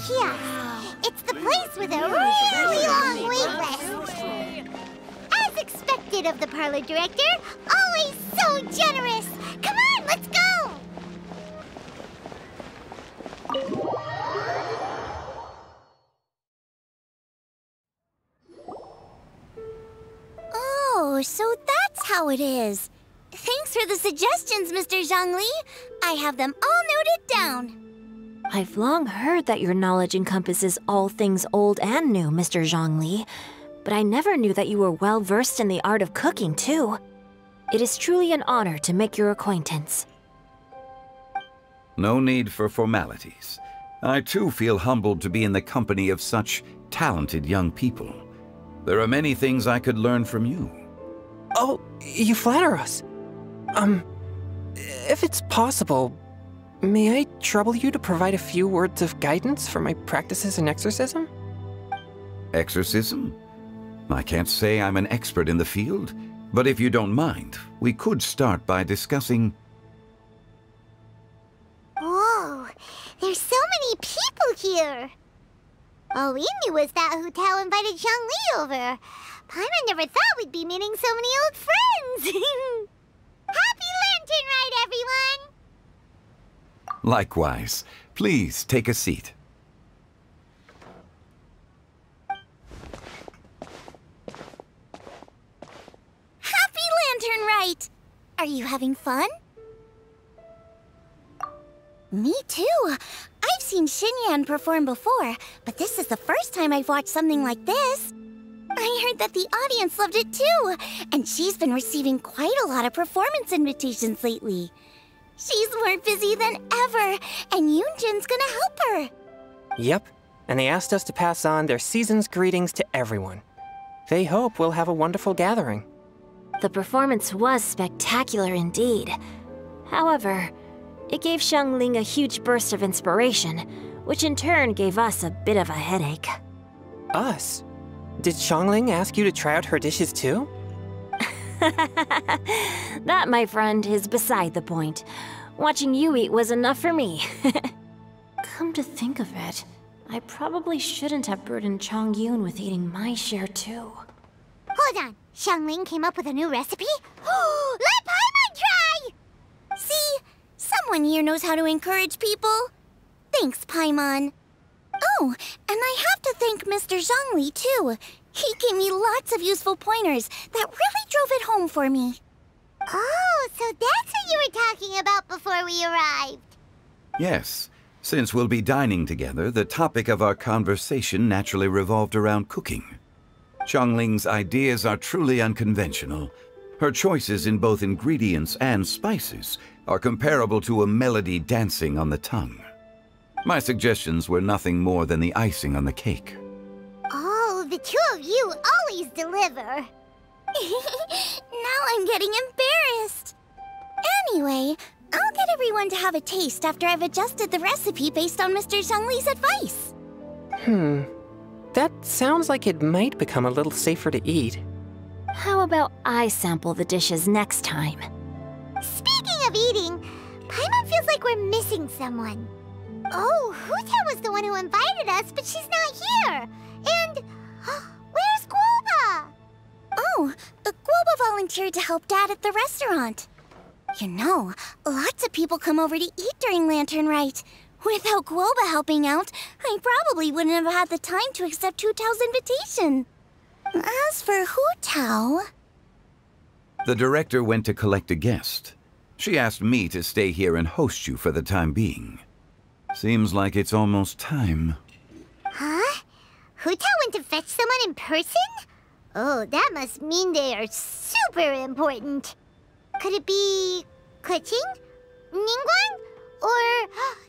kiosk. It's the place with a really long wait list. As expected of the parlor director, always so generous. Come on, let's go! Oh, so that's how it is. Thanks for the suggestions, Mr. Zhongli. I have them all noted down. I've long heard that your knowledge encompasses all things old and new, Mr. Zhongli, but I never knew that you were well versed in the art of cooking, too. It is truly an honor to make your acquaintance. No need for formalities. I too feel humbled to be in the company of such talented young people. There are many things I could learn from you. Oh, you flatter us. If it's possible, may I trouble you to provide a few words of guidance for my practices in exorcism? Exorcism? I can't say I'm an expert in the field, but if you don't mind, we could start by discussing... Whoa, there's so many people here. All we knew was that Hu Tao invited Zhongli over. Paimon never thought we'd be meeting so many old friends. Happy Lantern Ride, everyone! Likewise. Please take a seat. Happy Lantern Ride! Are you having fun? Me too. I've seen Xinyan perform before, but this is the first time I've watched something like this. I heard that the audience loved it too, and she's been receiving quite a lot of performance invitations lately. She's more busy than ever, and Yoonjin's gonna help her. Yep, and they asked us to pass on their season's greetings to everyone. They hope we'll have a wonderful gathering. The performance was spectacular indeed. However, it gave Xiangling a huge burst of inspiration, which in turn gave us a bit of a headache. Us? Did Xiangling ask you to try out her dishes too? That, my friend, is beside the point. Watching you eat was enough for me. Come to think of it, I probably shouldn't have burdened Chongyun with eating my share too. Hold on, Xiangling came up with a new recipe? Let Paimon try! See? Someone here knows how to encourage people. Thanks, Paimon. Oh, and I have to thank Mr. Zhongli, too. He gave me lots of useful pointers that really drove it home for me. Oh, so that's what you were talking about before we arrived. Yes. Since we'll be dining together, the topic of our conversation naturally revolved around cooking. Xiangling's ideas are truly unconventional. Her choices in both ingredients and spices are comparable to a melody dancing on the tongue. My suggestions were nothing more than the icing on the cake. Oh, the two of you always deliver. Now I'm getting embarrassed. Anyway, I'll get everyone to have a taste after I've adjusted the recipe based on Mr. Zhongli's advice. That sounds like it might become a little safer to eat. How about I sample the dishes next time? Speaking of eating, Paimon feels like we're missing someone. Oh, Hu Tao was the one who invited us, but she's not here. And where's Guoba? Oh, Guoba volunteered to help Dad at the restaurant. You know, lots of people come over to eat during Lantern Rite. Without Guoba helping out, I probably wouldn't have had the time to accept Hu Tao's invitation. As for Hu Tao... The director went to collect a guest. She asked me to stay here and host you for the time being. Seems like it's almost time. Huh? Hu Tao went to fetch someone in person? Oh, that must mean they are super important. Could it be... Keqing? Ningguang? Or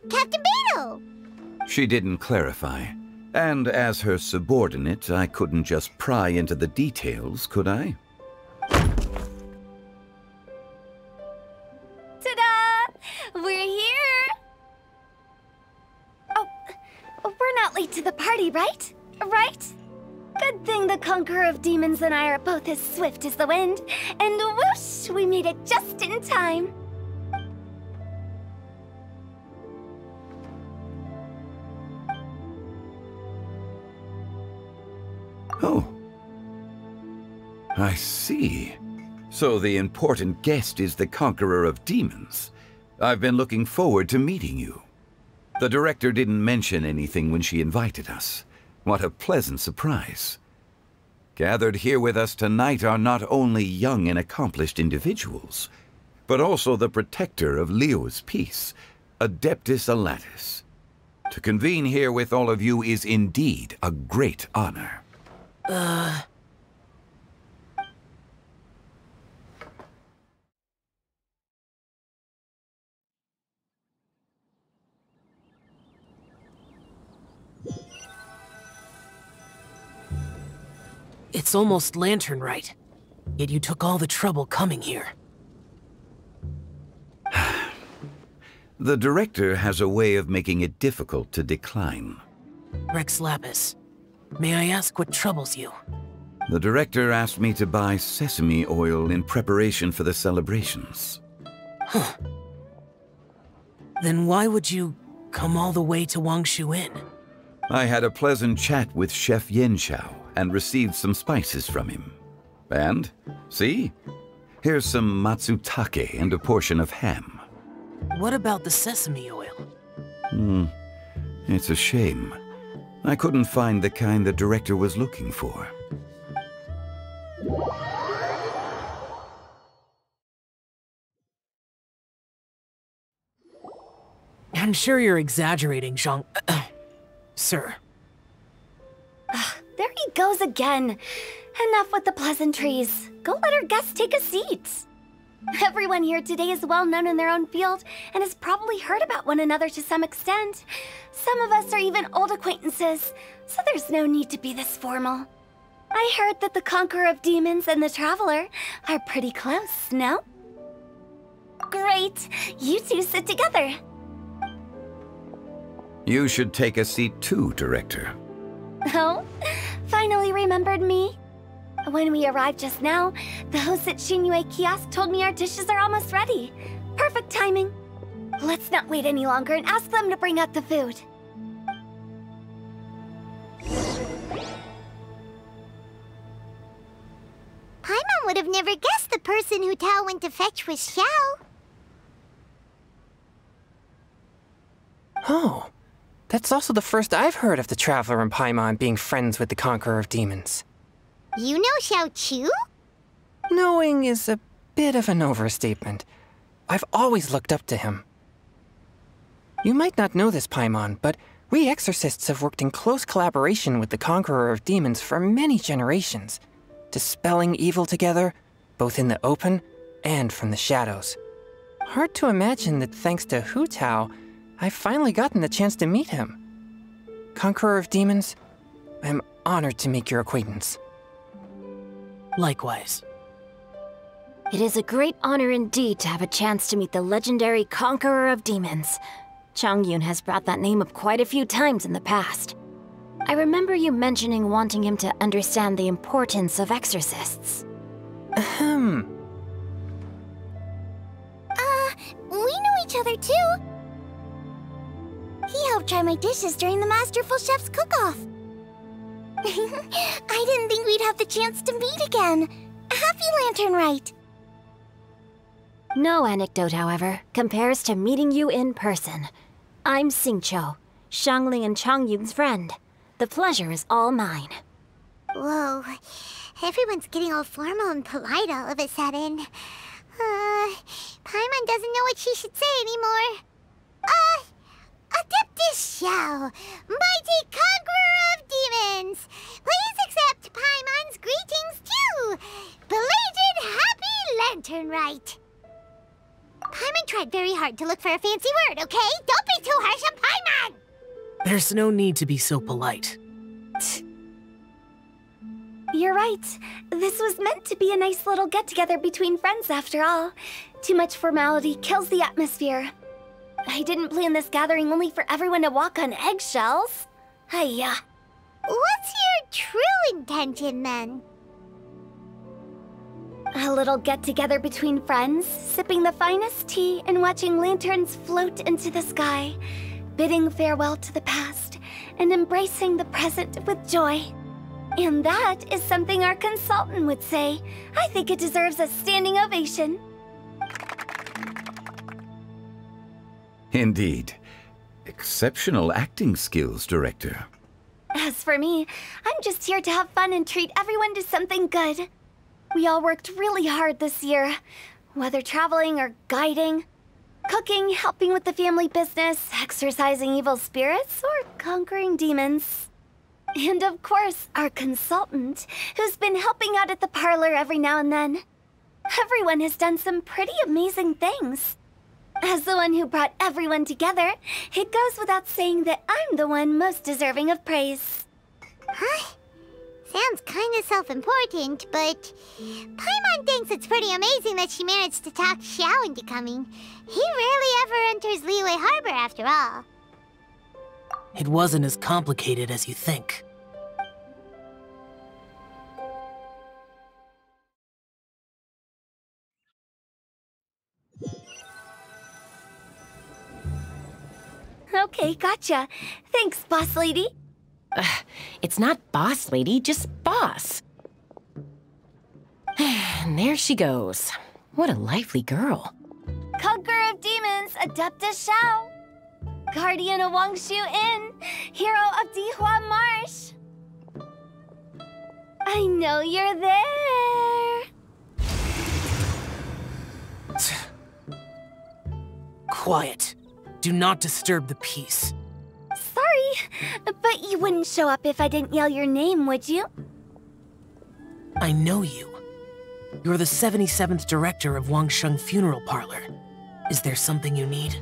Captain Beto? She didn't clarify. And as her subordinate, I couldn't just pry into the details, could I? Ta-da! We're here! Oh, we're not late to the party, right? Right? Good thing the Conqueror of Demons and I are both as swift as the wind. And whoosh, we made it just in time. Oh. I see. So the important guest is the conqueror of demons. I've been looking forward to meeting you. The director didn't mention anything when she invited us. What a pleasant surprise. Gathered here with us tonight are not only young and accomplished individuals, but also the protector of Leo's peace, Adeptus Alatus. To convene here with all of you is indeed a great honor. It's almost lantern right, yet you took all the trouble coming here. The director has a way of making it difficult to decline. Rex Lapis, may I ask what troubles you? The director asked me to buy sesame oil in preparation for the celebrations. Huh. Then why would you come all the way to Wangshu Inn? I had a pleasant chat with Chef Yen Chao and received some spices from him. And, see? Here's some matsutake and a portion of ham. What about the sesame oil? It's a shame. I couldn't find the kind the director was looking for. I'm sure you're exaggerating, Zhang... Sir. There he goes again. Enough with the pleasantries. Go let our guests take a seat. Everyone here today is well known in their own field and has probably heard about one another to some extent. Some of us are even old acquaintances, so there's no need to be this formal. I heard that the Conqueror of Demons and the Traveler are pretty close, no? Great! You two sit together. You should take a seat too, Director. Oh? Finally remembered me? When we arrived just now, the host at Shinue Kiosk told me our dishes are almost ready. Perfect timing. Let's not wait any longer and ask them to bring out the food. Paimon would have never guessed the person who Tao went to fetch was Xiao. Oh, that's also the first I've heard of the Traveler and Paimon being friends with the Conqueror of Demons. You know Xiao Chu? Knowing is a bit of an overstatement. I've always looked up to him. You might not know this, Paimon, but we exorcists have worked in close collaboration with the Conqueror of Demons for many generations, dispelling evil together, both in the open and from the shadows. Hard to imagine that thanks to Hu Tao, I've finally gotten the chance to meet him. Conqueror of Demons, I'm honored to make your acquaintance. Likewise. It is a great honor indeed to have a chance to meet the legendary Conqueror of Demons. Changyun has brought that name up quite a few times in the past. I remember you mentioning wanting him to understand the importance of exorcists. We know each other too. He helped try my dishes during the Masterful Chef's cook-off. I didn't think we'd have the chance to meet again. Happy Lantern Rite. No anecdote, however, compares to meeting you in person. I'm Xingqiu, Shangling and Changyun's friend. The pleasure is all mine. Whoa, everyone's getting all formal and polite all of a sudden. Paimon doesn't know what she should say anymore. Adeptus Xiao, mighty conqueror of demons, please accept Paimon's greetings too. Belated Happy Lantern Rite. Paimon tried very hard to look for a fancy word, okay? Don't be too harsh on Paimon! There's no need to be so polite. You're right. This was meant to be a nice little get-together between friends after all. Too much formality kills the atmosphere. I didn't plan this gathering only for everyone to walk on eggshells. Hiya. What's your true intention, then? A little get-together between friends, sipping the finest tea and watching lanterns float into the sky, bidding farewell to the past and embracing the present with joy. And that is something our consultant would say. I think it deserves a standing ovation. Indeed. Exceptional acting skills, Director. As for me, I'm just here to have fun and treat everyone to something good. We all worked really hard this year, whether traveling or guiding, cooking, helping with the family business, exorcising evil spirits, or conquering demons. And of course, our consultant, who's been helping out at the parlor every now and then. Everyone has done some pretty amazing things. As the one who brought everyone together, it goes without saying that I'm the one most deserving of praise. Huh? Sounds kinda self-important, but Paimon thinks it's pretty amazing that she managed to talk Xiao into coming. He rarely ever enters Liyue Harbor after all. It wasn't as complicated as you think. Okay, gotcha. Thanks, boss lady. It's not boss lady, just boss. And there she goes. What a lively girl. Conqueror of demons, Adeptus Xiao. Guardian of Wangshu Inn, hero of Dihua Marsh. I know you're there. Quiet. Do not disturb the peace. Sorry, but you wouldn't show up if I didn't yell your name, would you? I know you. You're the 77th director of Wangsheng Funeral Parlor. Is there something you need?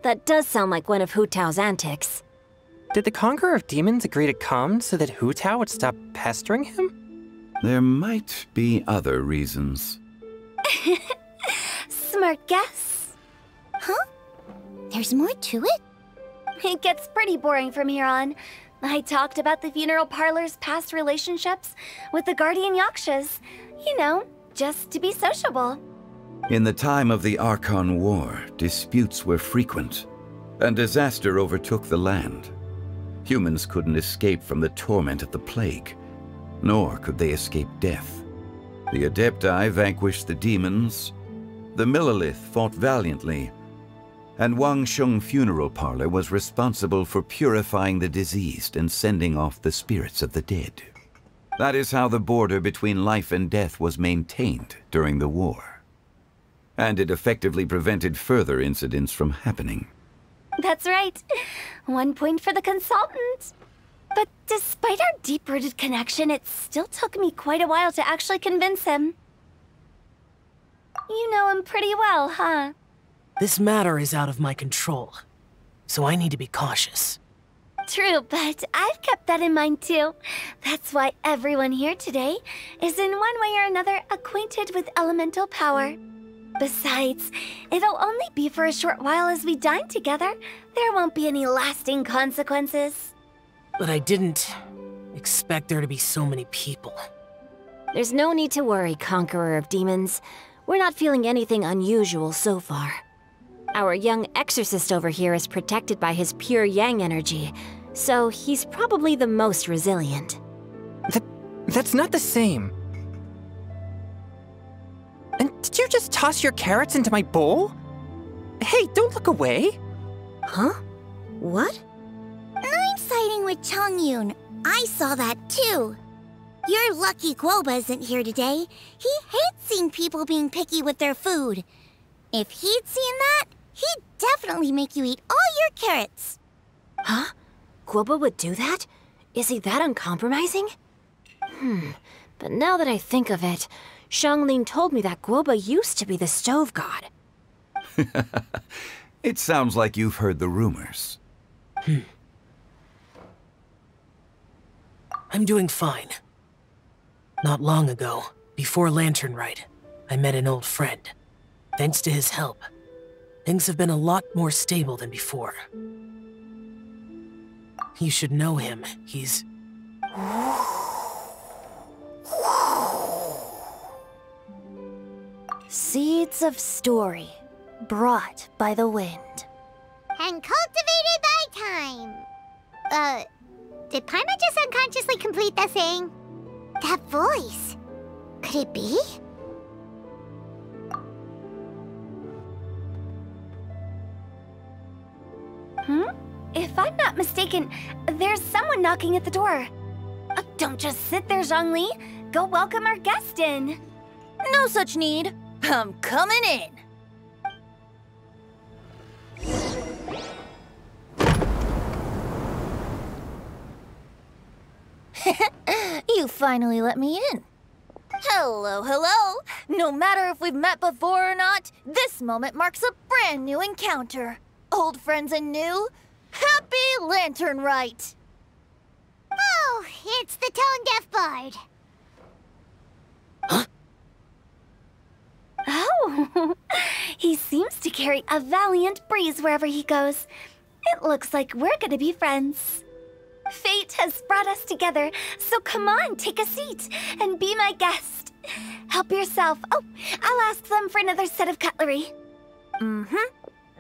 That does sound like one of Hu Tao's antics. Did the Conqueror of Demons agree to come so that Hu Tao would stop pestering him? There might be other reasons. Smart guess. Huh? There's more to it? It gets pretty boring from here on. I talked about the funeral parlor's past relationships with the Guardian Yakshas. You know, just to be sociable. In the time of the Archon War, disputes were frequent, and disaster overtook the land. Humans couldn't escape from the torment of the plague, nor could they escape death. The Adepti vanquished the demons, the Millelith fought valiantly, and Wangsheng Funeral Parlor was responsible for purifying the diseased and sending off the spirits of the dead. That is how the border between life and death was maintained during the war. And it effectively prevented further incidents from happening. That's right. 1 point for the consultant. But despite our deep-rooted connection, it still took me quite a while to actually convince him. You know him pretty well, huh? This matter is out of my control, so I need to be cautious. True, but I've kept that in mind too. That's why everyone here today is in one way or another acquainted with elemental power. Besides, it'll only be for a short while as we dine together. There won't be any lasting consequences. But I didn't expect there to be so many people. There's no need to worry, Conqueror of Demons. We're not feeling anything unusual so far. Our young exorcist over here is protected by his pure yang energy, so he's probably the most resilient. That's not the same. And did you just toss your carrots into my bowl? Hey, don't look away! Huh? What? I'm siding with Chongyun. I saw that too. You're lucky Guoba isn't here today. He hates seeing people being picky with their food. If he'd seen that, he'd definitely make you eat all your carrots. Huh? Guoba would do that? Is he that uncompromising? But now that I think of it, Xiangling told me that Guoba used to be the stove god. It sounds like you've heard the rumors. I'm doing fine. Not long ago, before Lantern Rite, I met an old friend. Thanks to his help, things have been a lot more stable than before. You should know him. He's... Seeds of story, brought by the wind. And cultivated by time. Did Paimon just unconsciously complete that saying? That voice. Could it be? If I'm not mistaken, there's someone knocking at the door. Don't just sit there, Zhongli. Go welcome our guest in. No such need. I'm coming in. You finally let me in. Hello, hello. No matter if we've met before or not, this moment marks a brand new encounter. Old friends and new. Happy Lantern Rite! Oh, it's the tone-deaf bard. Huh? Oh, he seems to carry a valiant breeze wherever he goes. It looks like we're gonna be friends. Fate has brought us together, so come on, take a seat and be my guest. Help yourself. Oh, I'll ask them for another set of cutlery.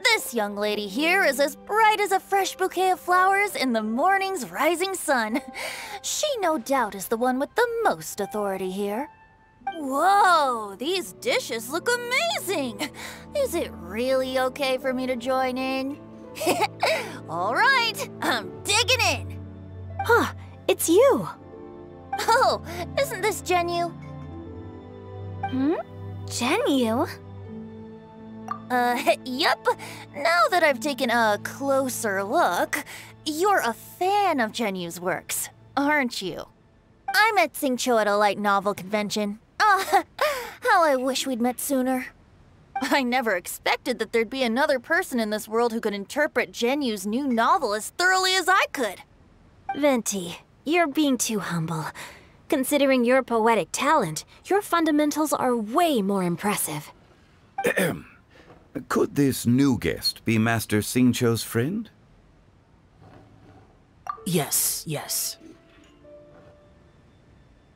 This young lady here is as bright as a fresh bouquet of flowers in the morning's rising sun. She no doubt is the one with the most authority here. Whoa, these dishes look amazing! Is it really okay for me to join in? All right, I'm digging in! Huh, it's you! Oh, isn't this Zhenyu? Zhenyu? Yep. Now that I've taken a closer look, you're a fan of Zhenyu's works, aren't you? I met Xingqiu at a light novel convention. How I wish we'd met sooner. I never expected that there'd be another person in this world who could interpret Zhenyu's new novel as thoroughly as I could. Venti, you're being too humble. Considering your poetic talent, your fundamentals are way more impressive. Could this new guest be Master Xingqiu's friend? Yes.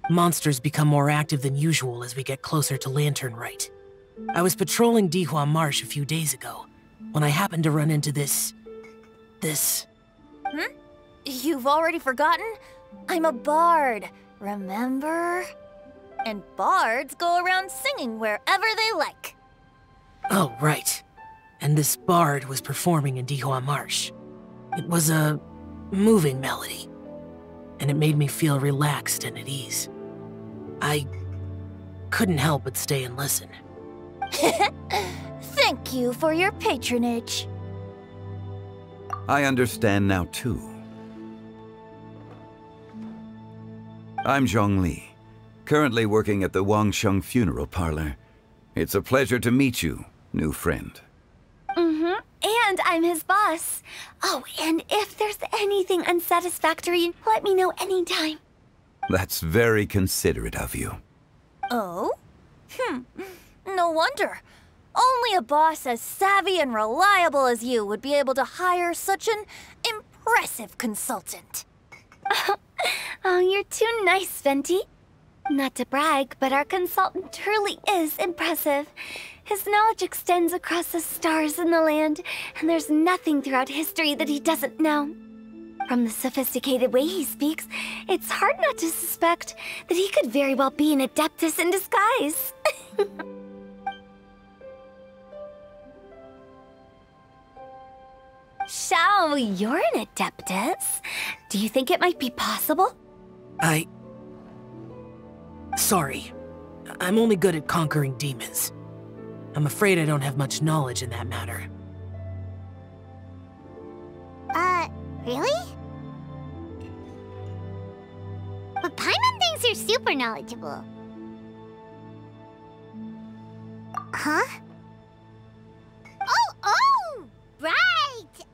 Monsters become more active than usual as we get closer to Lantern Rite. I was patrolling Dihua Marsh a few days ago, when I happened to run into this... You've already forgotten? I'm a bard, remember? And bards go around singing wherever they like. Oh, right. And this bard was performing in Dihua Marsh. It was a moving melody, and it made me feel relaxed and at ease. I couldn't help but stay and listen. Thank you for your patronage. I understand now, too. I'm Zhongli, currently working at the Wangsheng Funeral Parlor. It's a pleasure to meet you, new friend. And I'm his boss. Oh, and if there's anything unsatisfactory, let me know anytime. That's very considerate of you. Oh? No wonder. Only a boss as savvy and reliable as you would be able to hire such an impressive consultant. Oh, you're too nice, Venti. Not to brag, but our consultant truly is impressive. His knowledge extends across the stars and the land, and there's nothing throughout history that he doesn't know. From the sophisticated way he speaks, it's hard not to suspect that he could very well be an adeptus in disguise. Xiao, you're an adeptus. Do you think it might be possible? Sorry. I'm only good at conquering demons. I'm afraid I don't have much knowledge in that matter. Really? But Paimon thinks you're super knowledgeable. Huh? Oh, right!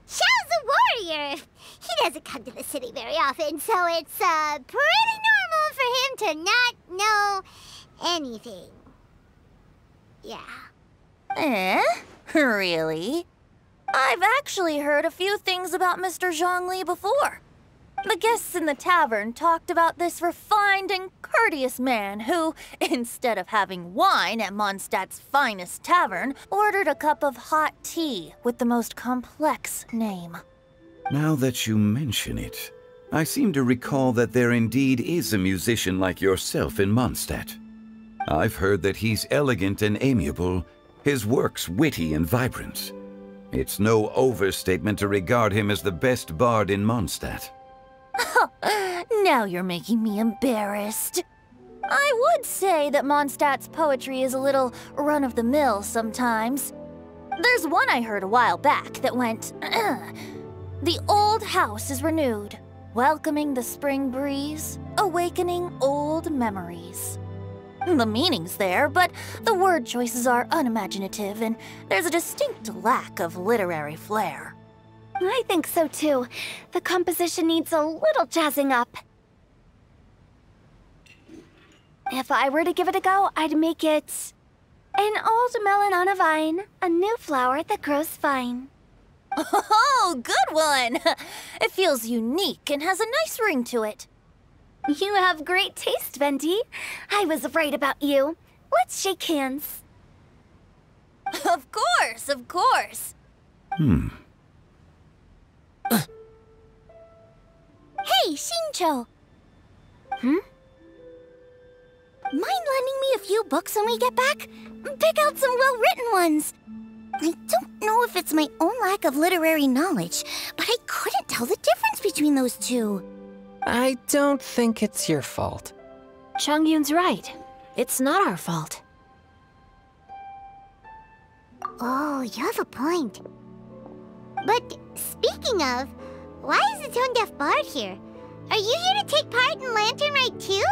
Xiao's a warrior. He doesn't come to the city very often, so it's, pretty normal for him to not know anything. Yeah. Really? I've actually heard a few things about Mr. Zhongli before. The guests in the tavern talked about this refined and courteous man who, instead of having wine at Mondstadt's finest tavern, ordered a cup of hot tea with the most complex name. Now that you mention it, I seem to recall that there indeed is a musician like yourself in Mondstadt. I've heard that he's elegant and amiable, his works witty and vibrant. It's no overstatement to regard him as the best bard in Mondstadt. Now you're making me embarrassed. I would say that Mondstadt's poetry is a little run-of-the-mill sometimes. There's one I heard a while back that went, "The old house is renewed, welcoming the spring breeze, awakening old memories." The meaning's there, but the word choices are unimaginative, and there's a distinct lack of literary flair. I think so too. The composition needs a little jazzing up. If I were to give it a go, I'd make it an old melon on a vine, a new flower that grows fine. Oh, good one! It feels unique and has a nice ring to it. You have great taste, Venti. I was right about you. Let's shake hands. Of course, of course. Hey, Shincho! Mind lending me a few books when we get back? Pick out some well-written ones. I don't know if it's my own lack of literary knowledge, but I couldn't tell the difference between those two. I don't think it's your fault. Chongyun's right. It's not our fault. Oh, you have a point. But speaking of, why is the tone-deaf bard here? Are you here to take part in Lantern Rite too?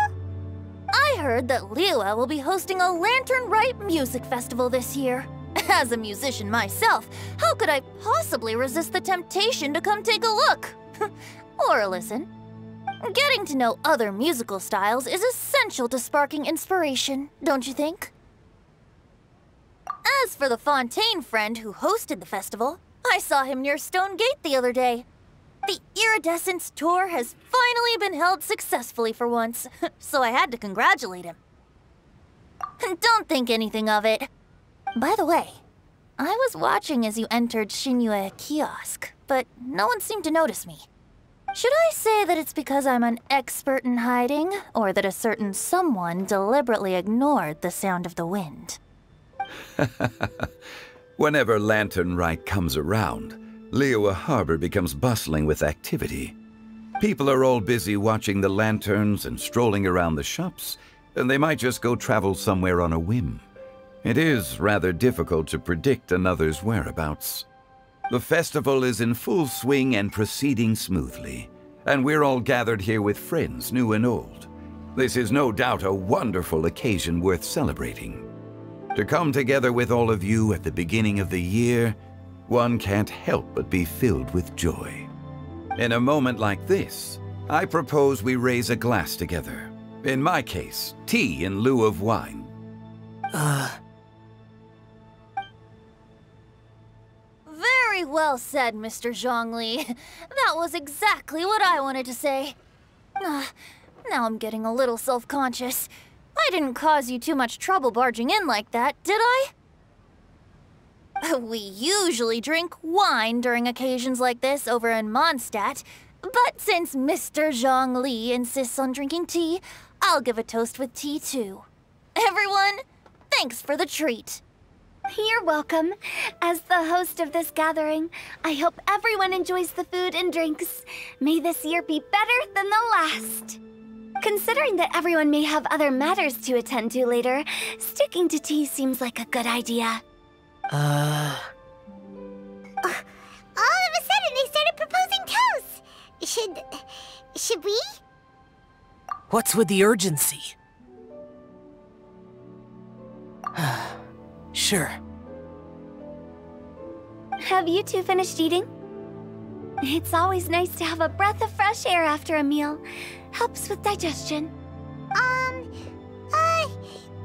I heard that Liua will be hosting a Lantern Rite music festival this year. As a musician myself, how could I possibly resist the temptation to come take a look? Or listen. Getting to know other musical styles is essential to sparking inspiration, don't you think? As for the Fontaine friend who hosted the festival, I saw him near Stone Gate the other day. The Iridescence tour has finally been held successfully for once, so I had to congratulate him. Don't think anything of it. By the way, I was watching as you entered Shinyue Kiosk, but no one seemed to notice me. Should I say that it's because I'm an expert in hiding, or that a certain someone deliberately ignored the sound of the wind? Whenever Lantern Rite comes around, Liua Harbor becomes bustling with activity. People are all busy watching the lanterns and strolling around the shops, and they might just go travel somewhere on a whim. It is rather difficult to predict another's whereabouts. The festival is in full swing and proceeding smoothly, and we're all gathered here with friends, new and old. This is no doubt a wonderful occasion worth celebrating. To come together with all of you at the beginning of the year, one can't help but be filled with joy. In a moment like this, I propose we raise a glass together. In my case, tea in lieu of wine. Very well said, Mr. Zhongli. That was exactly what I wanted to say. Now I'm getting a little self-conscious. I didn't cause you too much trouble barging in like that, did I? We usually drink wine during occasions like this over in Mondstadt, but since Mr. Zhongli insists on drinking tea, I'll give a toast with tea too. Everyone, thanks for the treat. You're welcome. As the host of this gathering, I hope everyone enjoys the food and drinks. May this year be better than the last. Considering that everyone may have other matters to attend to later, sticking to tea seems like a good idea. All of a sudden, they started proposing toasts. Should we? What's with the urgency? Sure. Have you two finished eating? It's always nice to have a breath of fresh air after a meal. Helps with digestion. Paimon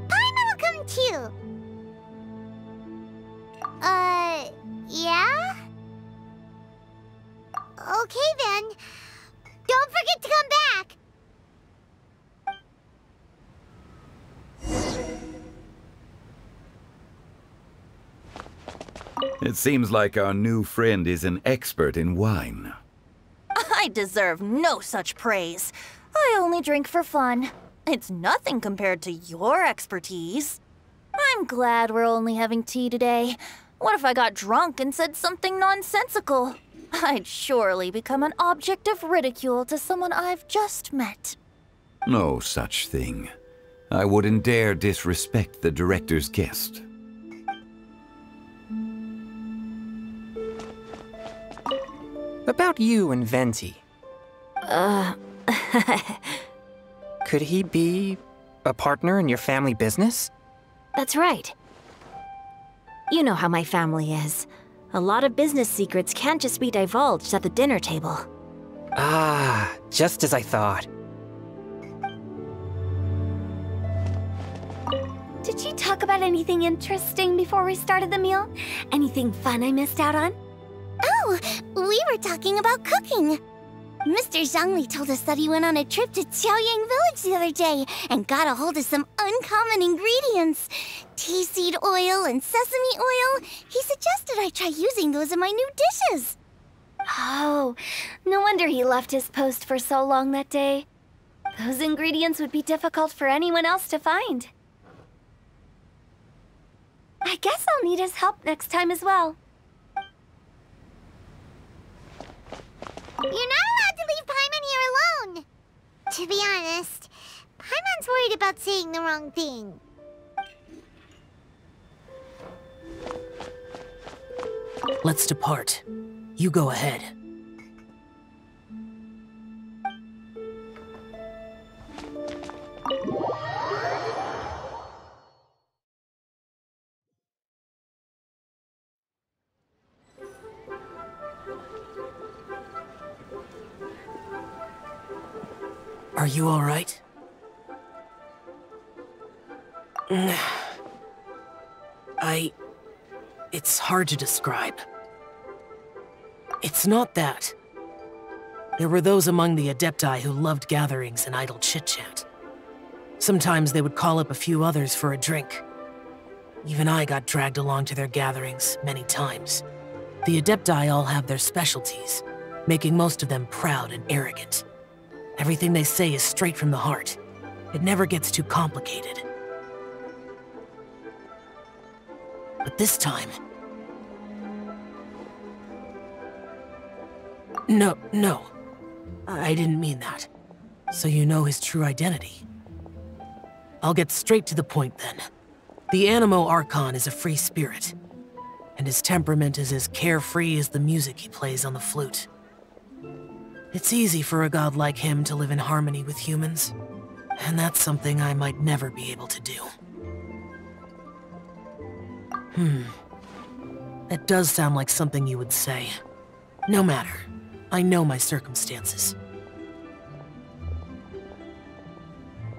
will come too. Yeah? Okay then. Don't forget to come back! It seems like our new friend is an expert in wine. I deserve no such praise. I only drink for fun. It's nothing compared to your expertise. I'm glad we're only having tea today. What if I got drunk and said something nonsensical? I'd surely become an object of ridicule to someone I've just met. No such thing. I wouldn't dare disrespect the director's guest. About you and Venti. Could he be a partner in your family business? That's right. You know how my family is. A lot of business secrets can't just be divulged at the dinner table. Ah, just as I thought. Did you talk about anything interesting before we started the meal? Anything fun I missed out on? Oh, we were talking about cooking. Mr. Zhongli told us that he went on a trip to Qiaoyang Village the other day and got a hold of some uncommon ingredients. Tea seed oil and sesame oil. He suggested I try using those in my new dishes. Oh, no wonder he left his post for so long that day. Those ingredients would be difficult for anyone else to find. I guess I'll need his help next time as well. You're not allowed to leave Paimon here alone! To be honest, Paimon's worried about saying the wrong thing. Let's depart. You go ahead. Are you all right? It's hard to describe. It's not that. There were those among the Adepti who loved gatherings and idle chit-chat. Sometimes they would call up a few others for a drink. Even I got dragged along to their gatherings many times. The Adepti all have their specialties, making most of them proud and arrogant. Everything they say is straight from the heart. It never gets too complicated. But this time... No. I didn't mean that. So you know his true identity. I'll get straight to the point then. The Animo Archon is a free spirit, and his temperament is as carefree as the music he plays on the flute. It's easy for a god like him to live in harmony with humans, and that's something I might never be able to do. That does sound like something you would say. No matter. I know my circumstances.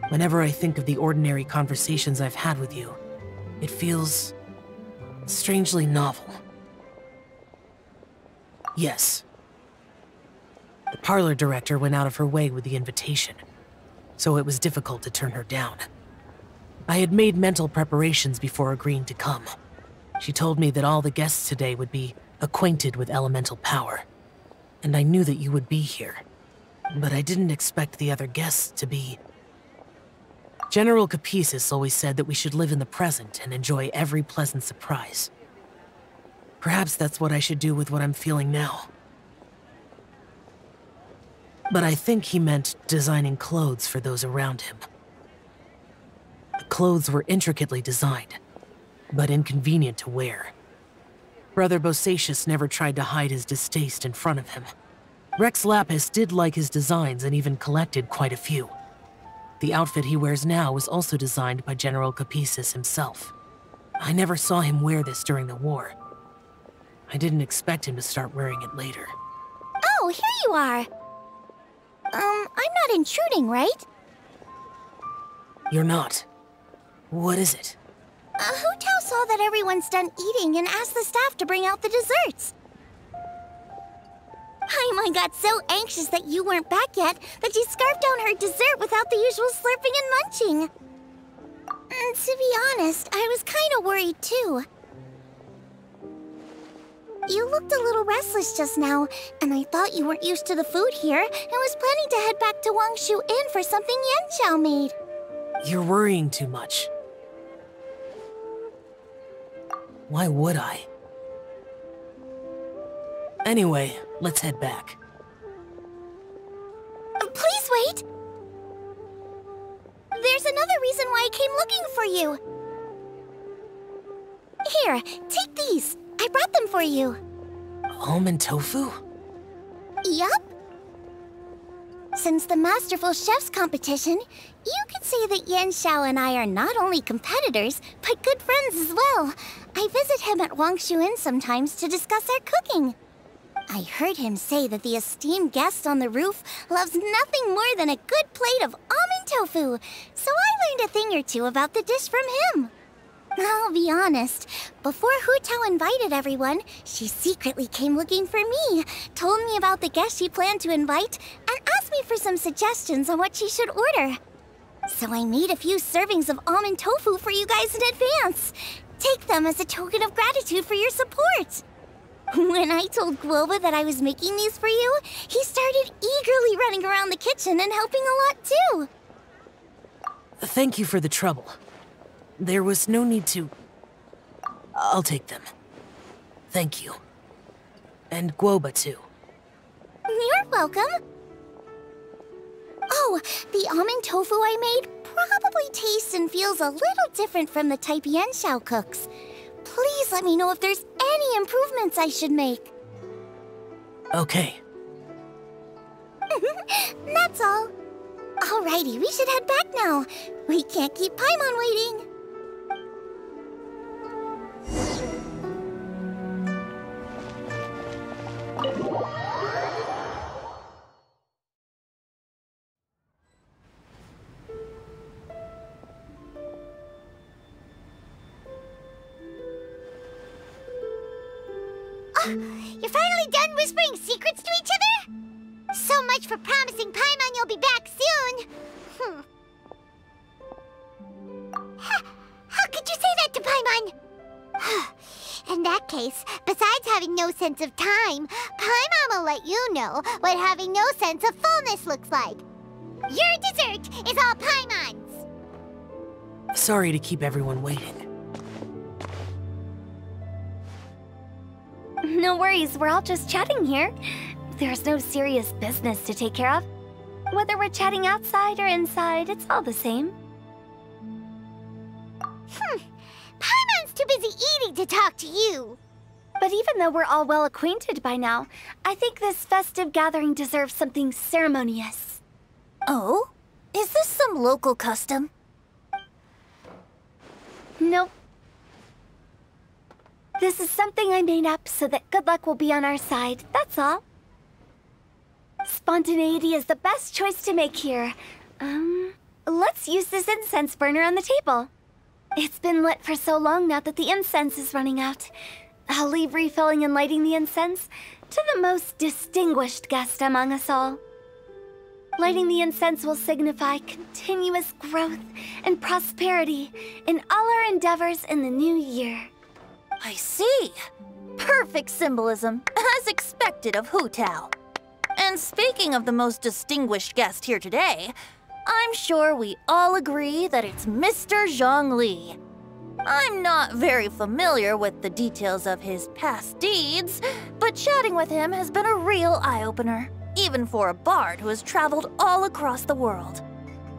Whenever I think of the ordinary conversations I've had with you, it feels strangely novel. Yes. The parlor director went out of her way with the invitation, so it was difficult to turn her down. I had made mental preparations before agreeing to come. She told me that all the guests today would be acquainted with elemental power, and I knew that you would be here. But I didn't expect the other guests to be... General Capisis always said that we should live in the present and enjoy every pleasant surprise. Perhaps that's what I should do with what I'm feeling now. But I think he meant designing clothes for those around him. The clothes were intricately designed, but inconvenient to wear. Brother Bosacius never tried to hide his distaste in front of him. Rex Lapis did like his designs and even collected quite a few. The outfit he wears now was also designed by General Capisis himself. I never saw him wear this during the war. I didn't expect him to start wearing it later. Oh, here you are! I'm not intruding, right? You're not. What is it? Hu Tao saw that everyone's done eating and asked the staff to bring out the desserts. Paimon got so anxious that you weren't back yet that she scarfed down her dessert without the usual slurping and munching. To be honest, I was kind of worried too. You looked a little restless just now, and I thought you weren't used to the food here and was planning to head back to Wangshu Inn for something Yanxiao made. You're worrying too much. Why would I? Anyway, let's head back. Please wait! There's another reason why I came looking for you. Here, take these. I brought them for you. Almond tofu? Yup. Since the Masterful Chef's competition, you could say that Yanxiao and I are not only competitors, but good friends as well. I visit him at Wangshu Inn sometimes to discuss our cooking. I heard him say that the esteemed guest on the roof loves nothing more than a good plate of almond tofu, so I learned a thing or two about the dish from him. I'll be honest, before Hu Tao invited everyone, she secretly came looking for me, told me about the guests she planned to invite, and asked me for some suggestions on what she should order. So I made a few servings of almond tofu for you guys in advance. Take them as a token of gratitude for your support. When I told Guoba that I was making these for you, he started eagerly running around the kitchen and helping a lot too. Thank you for the trouble. There was no need to... I'll take them. Thank you. And Guoba too. You're welcome. Oh, the almond tofu I made probably tastes and feels a little different from the type Yanxiao cooks. Please let me know if there's any improvements I should make. Okay. That's all. Alrighty, we should head back now. We can't keep Paimon waiting. You're finally done whispering secrets to each other? So much for promising Paimon you'll be back soon. How could you say that to Paimon? In that case, besides having no sense of time, Paimon will let you know what having no sense of fullness looks like. Your dessert is all Paimon's. Sorry to keep everyone waiting. No worries, we're all just chatting here. There's no serious business to take care of. Whether we're chatting outside or inside, it's all the same. Paimon's too busy eating to talk to you. But even though we're all well acquainted by now, I think this festive gathering deserves something ceremonious. Oh? Is this some local custom? Nope. This is something I made up so that good luck will be on our side, that's all. Spontaneity is the best choice to make here. Let's use this incense burner on the table. It's been lit for so long now that the incense is running out. I'll leave refilling and lighting the incense to the most distinguished guest among us all. Lighting the incense will signify continuous growth and prosperity in all our endeavors in the new year. I see. Perfect symbolism, as expected of Hu Tao. And speaking of the most distinguished guest here today, I'm sure we all agree that it's Mr. Zhongli. I'm not very familiar with the details of his past deeds, but chatting with him has been a real eye-opener, even for a bard who has traveled all across the world.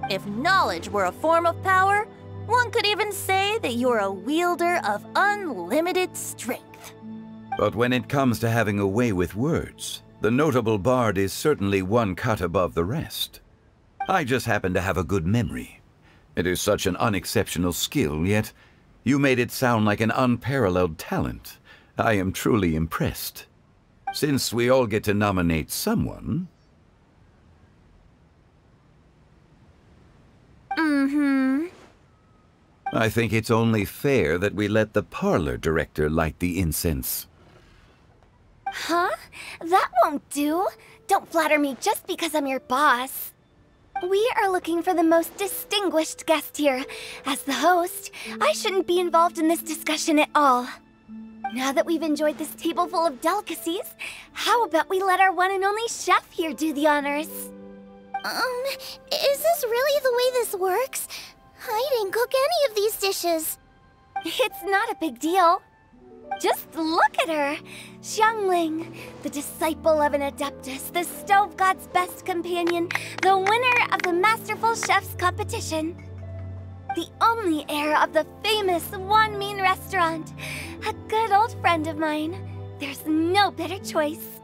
If knowledge were a form of power, one could even say that you're a wielder of unlimited strength. But when it comes to having a way with words, the notable bard is certainly one cut above the rest. I just happen to have a good memory. It is such an unexceptional skill, yet you made it sound like an unparalleled talent. I am truly impressed. Since we all get to nominate someone... I think it's only fair that we let the parlor director light the incense. Huh? That won't do. Don't flatter me just because I'm your boss. We are looking for the most distinguished guest here. As the host, I shouldn't be involved in this discussion at all. Now that we've enjoyed this table full of delicacies, how about we let our one and only chef here do the honors? Is this really the way this works? I didn't cook any of these dishes. It's not a big deal. Just look at her! Xiangling, the disciple of an Adeptus, the Stove God's best companion, the winner of the Masterful Chef's competition. The only heir of the famous Wanmin restaurant. A good old friend of mine. There's no better choice.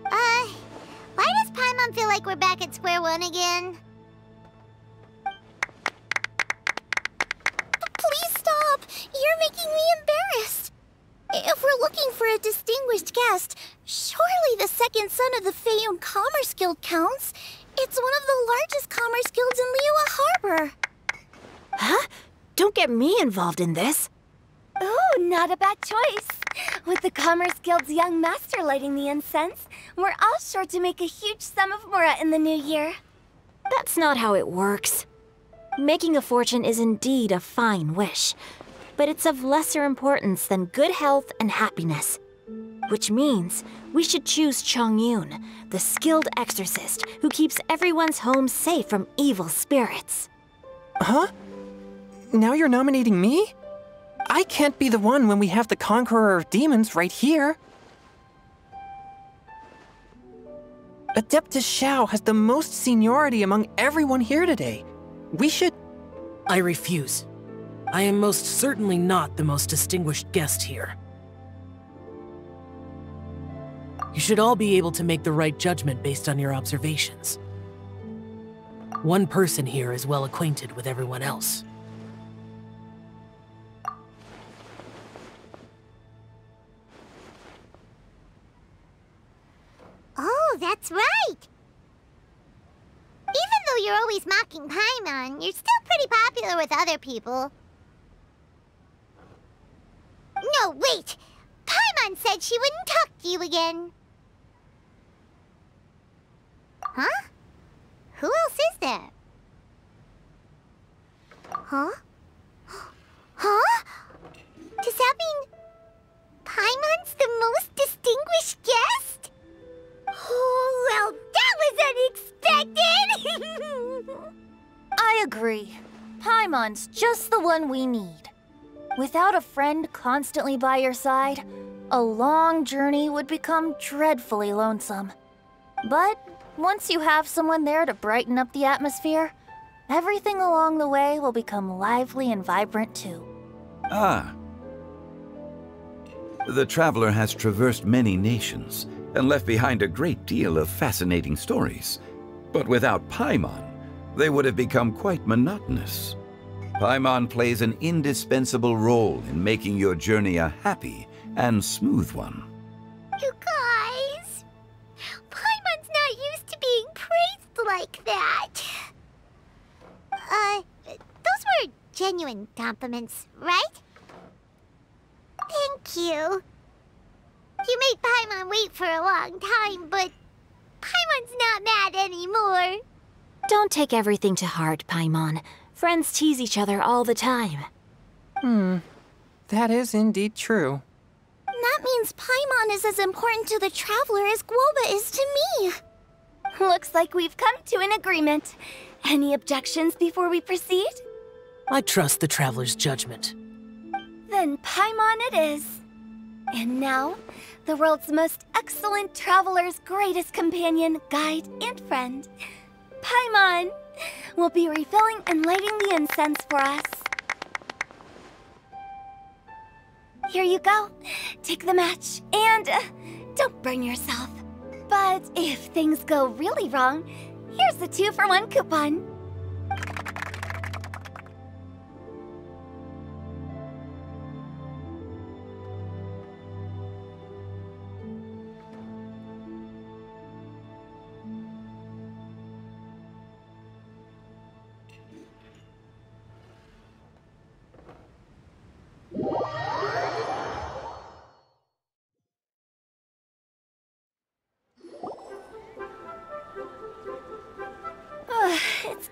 Why does Paimon feel like we're back at square one again? Please stop! You're making me embarrassed. If we're looking for a distinguished guest, surely the second son of the Feiyun Commerce Guild counts. It's one of the largest commerce guilds in Liyue Harbor. Huh? Don't get me involved in this. Ooh, not a bad choice. With the Commerce Guild's young master lighting the incense, we're all sure to make a huge sum of mora in the new year. That's not how it works. Making a fortune is indeed a fine wish, but it's of lesser importance than good health and happiness. Which means we should choose Chongyun, the skilled exorcist who keeps everyone's home safe from evil spirits. Huh? Now you're nominating me? I can't be the one when we have the Conqueror of Demons right here. Adeptus Xiao has the most seniority among everyone here today. We should... I refuse. I am most certainly not the most distinguished guest here. You should all be able to make the right judgment based on your observations. One person here is well acquainted with everyone else. Oh, that's right! Even though you're always mocking Paimon, you're still pretty popular with other people. No, wait! Paimon said she wouldn't talk to you again. Huh? Who else is there? Huh? Huh? Does that mean Paimon's the most distinguished guest? Oh, well, that was unexpected! I agree. Paimon's just the one we need. Without a friend constantly by your side, a long journey would become dreadfully lonesome. But once you have someone there to brighten up the atmosphere, everything along the way will become lively and vibrant too. Ah. The traveler has traversed many nations and left behind a great deal of fascinating stories. But without Paimon, they would have become quite monotonous. Paimon plays an indispensable role in making your journey a happy and smooth one. You guys, Paimon's not used to being praised like that. Those were genuine compliments, right? Thank you. You made Paimon wait for a long time, but Paimon's not mad anymore. Don't take everything to heart, Paimon. Friends tease each other all the time. That is indeed true. That means Paimon is as important to the traveler as Guoba is to me. Looks like we've come to an agreement. Any objections before we proceed? I trust the traveler's judgment. Then Paimon it is. And now, the world's most excellent traveler's greatest companion, guide, and friend, Paimon, will be refilling and lighting the incense for us. Here you go. Take the match, and don't burn yourself. But if things go really wrong, here's the 2-for-1 coupon.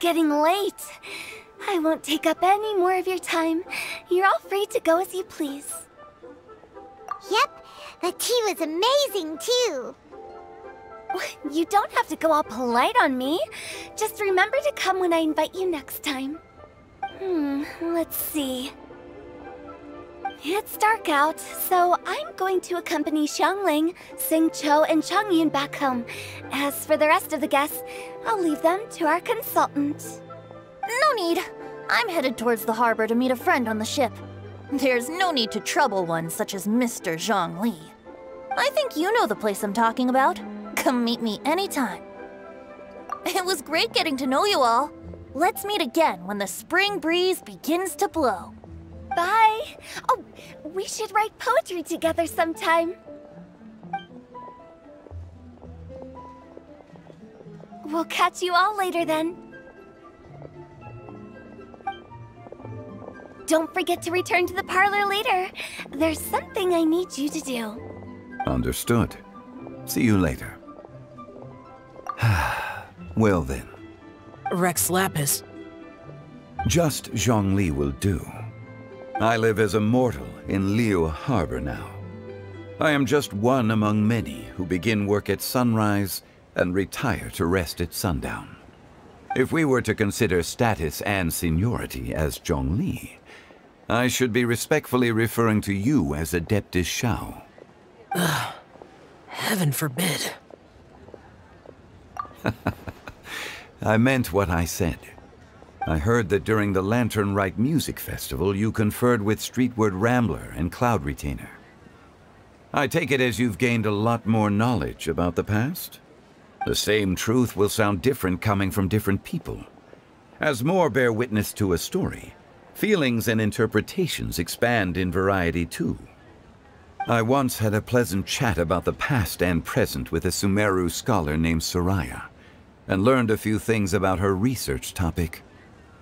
getting late. I won't take up any more of your time. You're all free to go as you please. Yep, the tea was amazing too. You don't have to go all polite on me. Just remember to come when I invite you next time. Let's see. It's dark out, so I'm going to accompany Xiangling, Xingqiu, and Changyun back home. As for the rest of the guests, I'll leave them to our consultant. No need. I'm headed towards the harbor to meet a friend on the ship. There's no need to trouble one such as Mr. Zhongli. I think you know the place I'm talking about. Come meet me anytime. It was great getting to know you all. Let's meet again when the spring breeze begins to blow. Bye! Oh, we should write poetry together sometime. We'll catch you all later then. Don't forget to return to the parlor later. There's something I need you to do. Understood. See you later. Well then. Rex Lapis. Just Zhongli will do. I live as a mortal in Liu Harbor now. I am just one among many who begin work at sunrise and retire to rest at sundown. If we were to consider status and seniority as Zhongli, I should be respectfully referring to you as Adeptus Shao. Heaven forbid. I meant what I said. I heard that during the Lantern Rite Music Festival, you conferred with Streetward Rambler and Cloud Retainer. I take it as you've gained a lot more knowledge about the past? The same truth will sound different coming from different people. As more bear witness to a story, feelings and interpretations expand in variety too. I once had a pleasant chat about the past and present with a Sumeru scholar named Soraya, and learned a few things about her research topic.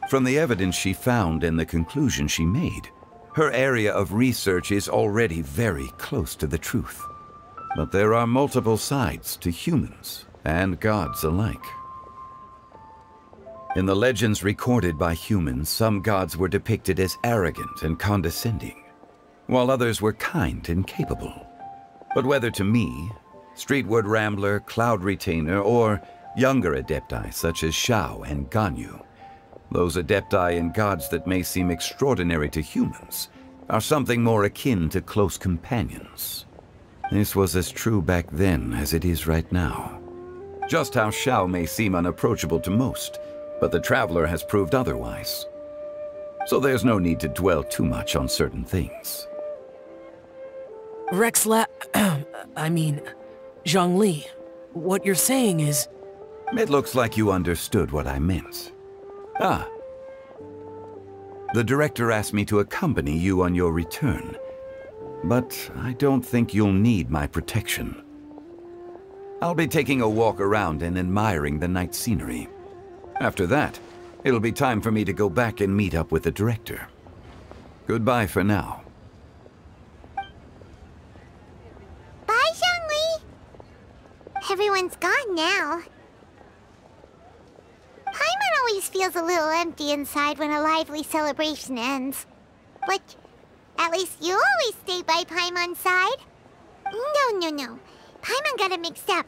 From the evidence she found and the conclusion she made, her area of research is already very close to the truth. But there are multiple sides to humans and gods alike. In the legends recorded by humans, some gods were depicted as arrogant and condescending, while others were kind and capable. But whether to me, Streetward Rambler, Cloud Retainer, or younger adepti such as Shao and Ganyu, those adepti and gods that may seem extraordinary to humans are something more akin to close companions. This was as true back then as it is right now. Just how Shao may seem unapproachable to most, but the Traveler has proved otherwise. So there's no need to dwell too much on certain things. Zhongli, what you're saying is... It looks like you understood what I meant. Ah. The director asked me to accompany you on your return, but I don't think you'll need my protection. I'll be taking a walk around and admiring the night scenery. After that, it'll be time for me to go back and meet up with the director. Goodbye for now. Bye, Zhongli! Everyone's gone now. Paimon always feels a little empty inside when a lively celebration ends. But at least you always stay by Paimon's side. No. Paimon got it mixed up.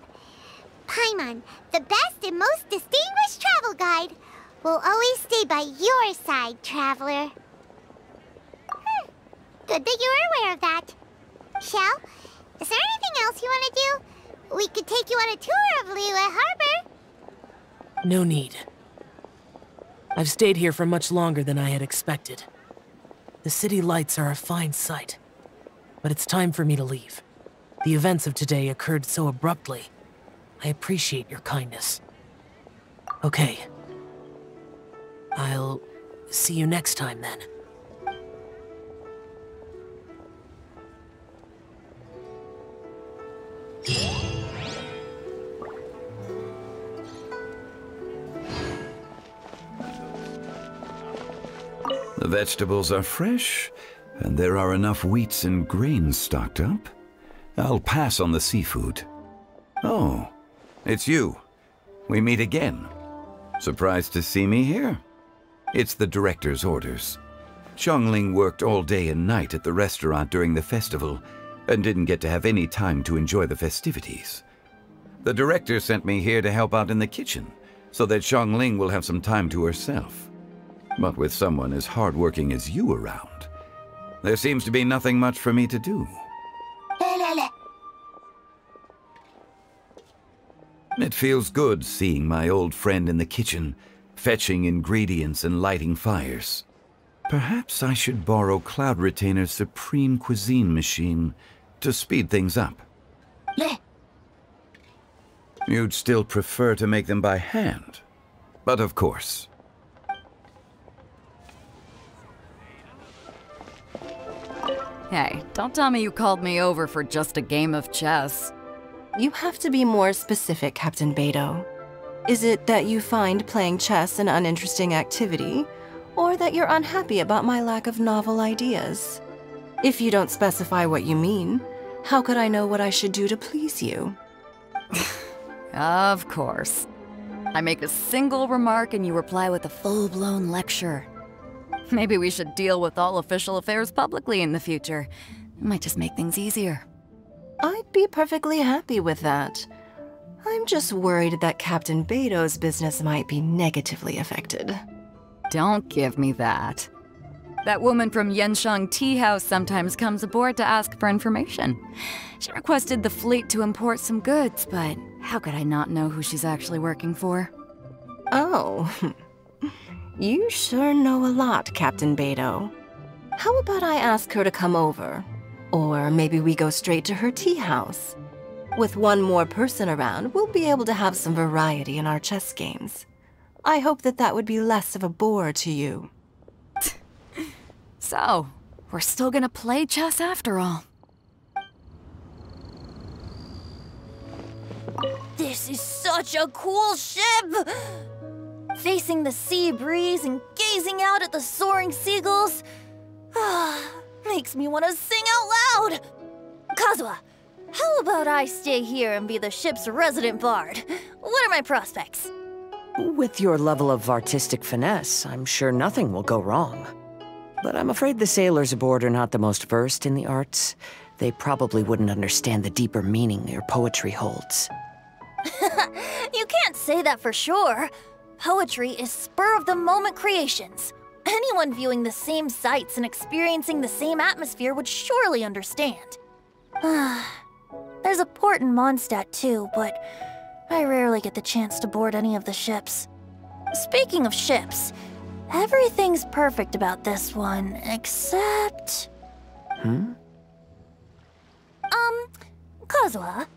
Paimon, the best and most distinguished travel guide, will always stay by your side, Traveler. Good that you're aware of that. Shell, is there anything else you want to do? We could take you on a tour of Liyue Harbor. No need. I've stayed here for much longer than I had expected. The city lights are a fine sight, but it's time for me to leave. The events of today occurred so abruptly. I appreciate your kindness. Okay. I'll see you next time then. The vegetables are fresh, and there are enough wheats and grains stocked up. I'll pass on the seafood. Oh, it's you. We meet again. Surprised to see me here? It's the director's orders. Xiangling worked all day and night at the restaurant during the festival and didn't get to have any time to enjoy the festivities. The director sent me here to help out in the kitchen so that Xiangling will have some time to herself. But with someone as hardworking as you around, there seems to be nothing much for me to do. It feels good seeing my old friend in the kitchen, fetching ingredients and lighting fires. Perhaps I should borrow Cloud Retainer's Supreme Cuisine machine to speed things up. You'd still prefer to make them by hand, but of course. Hey, don't tell me you called me over for just a game of chess. You have to be more specific, Captain Beto. Is it that you find playing chess an uninteresting activity, or that you're unhappy about my lack of novel ideas? If you don't specify what you mean, how could I know what I should do to please you? Of course. I make a single remark and you reply with a full-blown lecture. Maybe we should deal with all official affairs publicly in the future. It might just make things easier. I'd be perfectly happy with that. I'm just worried that Captain Beto's business might be negatively affected. Don't give me that. That woman from Yenshang Tea House sometimes comes aboard to ask for information. She requested the fleet to import some goods, but how could I not know who she's actually working for? Oh, you sure know a lot, Captain Beto. How about I ask her to come over? Or maybe we go straight to her tea house. With one more person around, we'll be able to have some variety in our chess games. I hope that would be less of a bore to you. So, we're still gonna play chess after all. This is such a cool ship! Facing the sea breeze and gazing out at the soaring seagulls, makes me want to sing out loud! Kazuha, how about I stay here and be the ship's resident bard? What are my prospects? With your level of artistic finesse, I'm sure nothing will go wrong. But I'm afraid the sailors aboard are not the most versed in the arts. They probably wouldn't understand the deeper meaning your poetry holds. You can't say that for sure. Poetry is spur-of-the-moment creations. Anyone viewing the same sights and experiencing the same atmosphere would surely understand. There's a port in Mondstadt too, but I rarely get the chance to board any of the ships. Speaking of ships, everything's perfect about this one, except... Kazuha,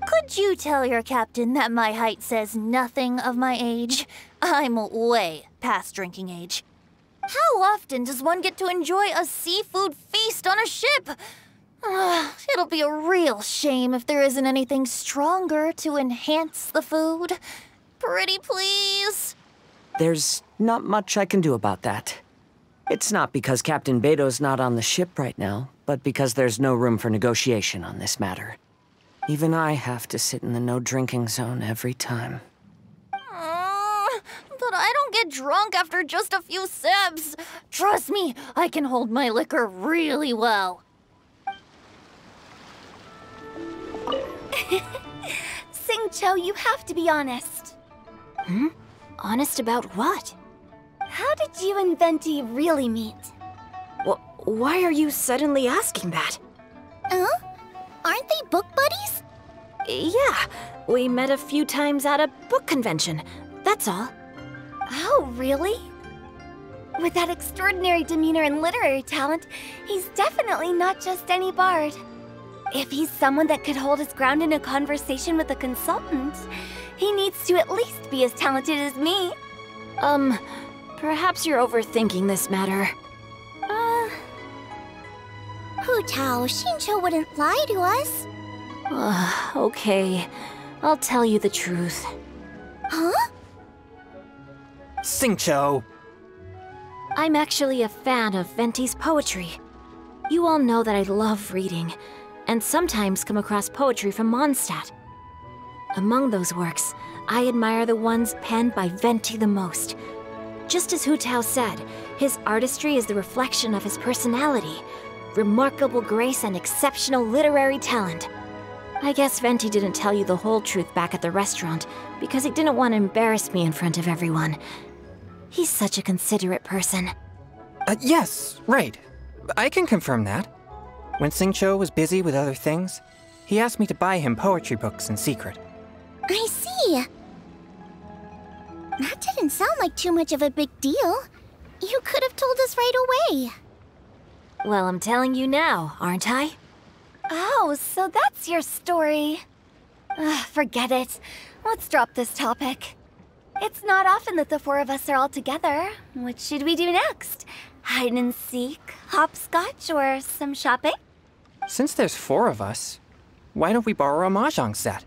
could you tell your captain that my height says nothing of my age? I'm way past drinking age. How often does one get to enjoy a seafood feast on a ship? It'll be a real shame if there isn't anything stronger to enhance the food. Pretty please? There's not much I can do about that. It's not because Captain Beto's not on the ship right now, but because there's no room for negotiation on this matter. Even I have to sit in the no-drinking zone every time. But I don't get drunk after just a few sips. Trust me, I can hold my liquor really well. Xingqiu, you have to be honest. Honest about what? How did you and Venti really meet? Why are you suddenly asking that? Aren't they book buddies? Yeah, we met a few times at a book convention. That's all. Oh, really? With that extraordinary demeanor and literary talent, he's definitely not just any bard. If he's someone that could hold his ground in a conversation with a consultant, he needs to at least be as talented as me. Perhaps you're overthinking this matter. Hu Tao, Xingqiu wouldn't lie to us. Okay. I'll tell you the truth. Huh? Xingqiu! I'm actually a fan of Venti's poetry. You all know that I love reading, and sometimes come across poetry from Mondstadt. Among those works, I admire the ones penned by Venti the most. Just as Hu Tao said, his artistry is the reflection of his personality. Remarkable grace and exceptional literary talent. I guess Venti didn't tell you the whole truth back at the restaurant because he didn't want to embarrass me in front of everyone. He's such a considerate person. Yes, right. I can confirm that. When Xingqiu was busy with other things, he asked me to buy him poetry books in secret. I see. That didn't sound like too much of a big deal. You could have told us right away. Well, I'm telling you now, aren't I? Oh, so that's your story. Ugh, forget it. Let's drop this topic. It's not often that the four of us are all together. What should we do next? Hide and seek, hopscotch, or some shopping? Since there's 4 of us, why don't we borrow a mahjong set?